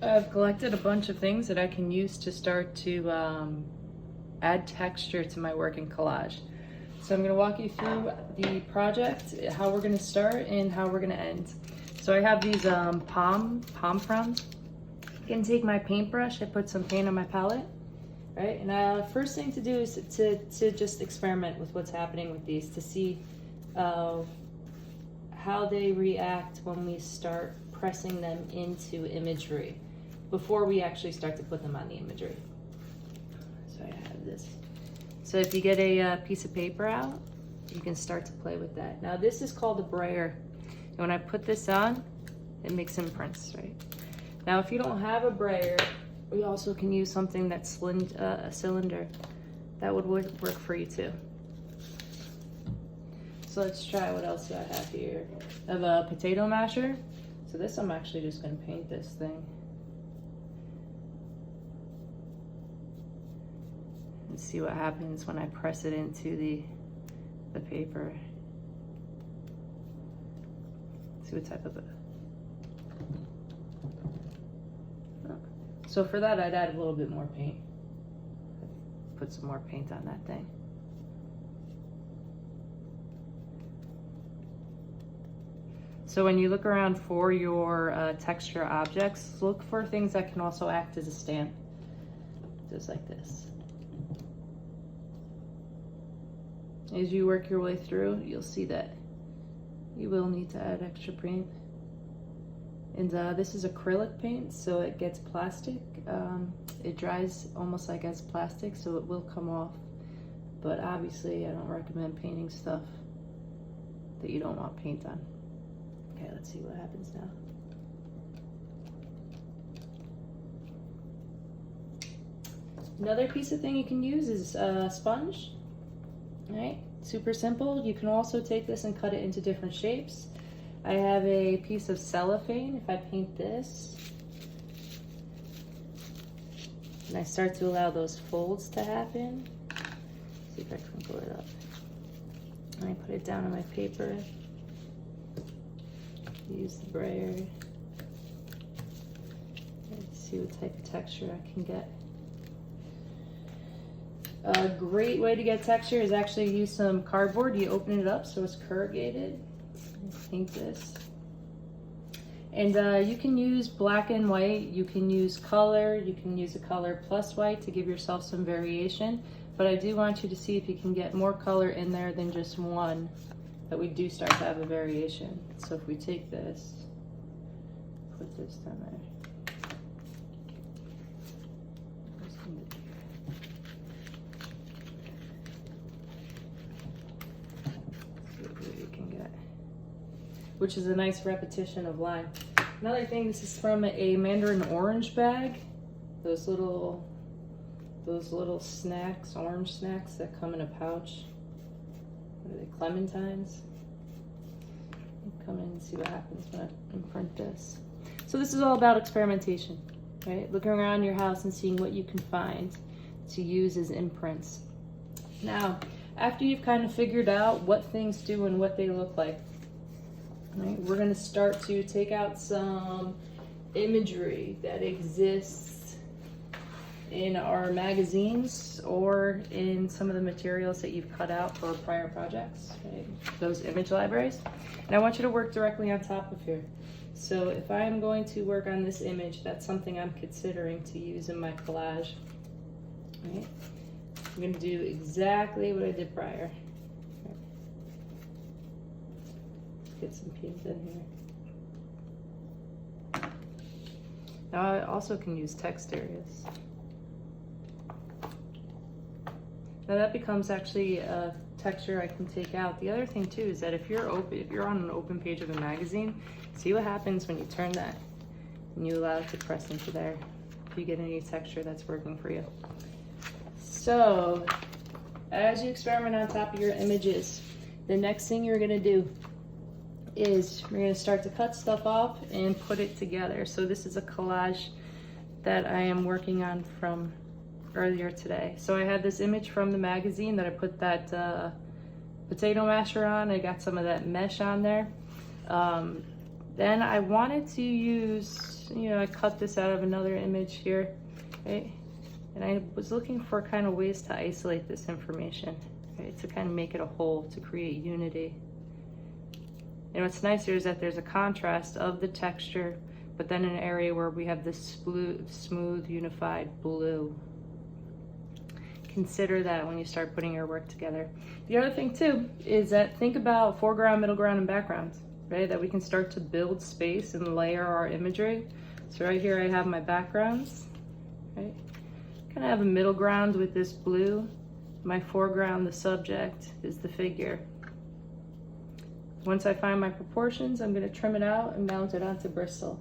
I've collected a bunch of things that I can use to start to add texture to my work in collage. So I'm going to walk you through the project, how we're going to start and how we're going to end. So I have these palm fronds. I can take my paintbrush, I put some paint on my palette, right? And first thing to do is to just experiment with what's happening with these, to see how they react when we start pressing them into imagery before we actually start to put them on the imagery. So I have this. So if you get a piece of paper out, you can start to play with that. Now this is called a brayer. And when I put this on, it makes imprints, right? Now if you don't have a brayer, we also can use something that's a cylinder. That would work for you too. So let's try, what else do I have here? I have a potato masher. So this, I'm actually just gonna paint this thing. And see what happens when I press it into the paper. See what type of it. So for that, I'd add a little bit more paint. Put some more paint on that thing. So when you look around for your texture objects, look for things that can also act as a stamp. Just like this. As you work your way through, you'll see that you will need to add extra paint. And this is acrylic paint, so it gets plastic. It dries almost like as plastic, so it will come off. But obviously, I don't recommend painting stuff that you don't want paint on. Okay, let's see what happens now. Another piece of thing you can use is a sponge. All right, super simple. You can also take this and cut it into different shapes. I have a piece of cellophane. If I paint this, and I start to allow those folds to happen, see if I crinkle it up. And I put it down on my paper. Use the brayer. Let's see what type of texture I can get. A great way to get texture is actually use some cardboard. You open it up so it's corrugated. Paint this. And you can use black and white, you can use color, you can use a color plus white to give yourself some variation. But I do want you to see if you can get more color in there than just one, that we do start to have a variation. So if we take this, put this down there. Which is a nice repetition of line. Another thing, this is from a mandarin orange bag. Those little snacks, orange snacks that come in a pouch. What are they, clementines? Come in and see what happens when I imprint this. So this is all about experimentation, right? Looking around your house and seeing what you can find to use as imprints. Now, after you've kind of figured out what things do and what they look like, right, we're going to start to take out some imagery that exists in our magazines or in some of the materials that you've cut out for prior projects, right? Those image libraries. And I want you to work directly on top of here. So if I'm going to work on this image, that's something I'm considering to use in my collage, right? I'm going to do exactly what I did prior. Get some paint in here. Now I also can use text areas. Now that becomes actually a texture I can take out. The other thing too is that if you're on an open page of a magazine, see what happens when you turn that and you allow it to press into there. If you get any texture that's working for you. So as you experiment on top of your images, the next thing you're gonna do is we're going to start to cut stuff off and put it together. So this is a collage that I am working on from earlier today. So I had this image from the magazine that I put that potato masher on. I got some of that mesh on there. Then I wanted to use, you know, I cut this out of another image here, right? And I was looking for kind of ways to isolate this information, right? To kind of make it a whole, to create unity. And what's nice here is that there's a contrast of the texture, but then an area where we have this smooth, unified blue. Consider that when you start putting your work together. The other thing too is that think about foreground, middle ground, and background, right? That we can start to build space and layer our imagery. So right here I have my backgrounds, right? Kind of have a middle ground with this blue. My foreground, the subject, is the figure. Once I find my proportions, I'm going to trim it out and mount it onto Bristol.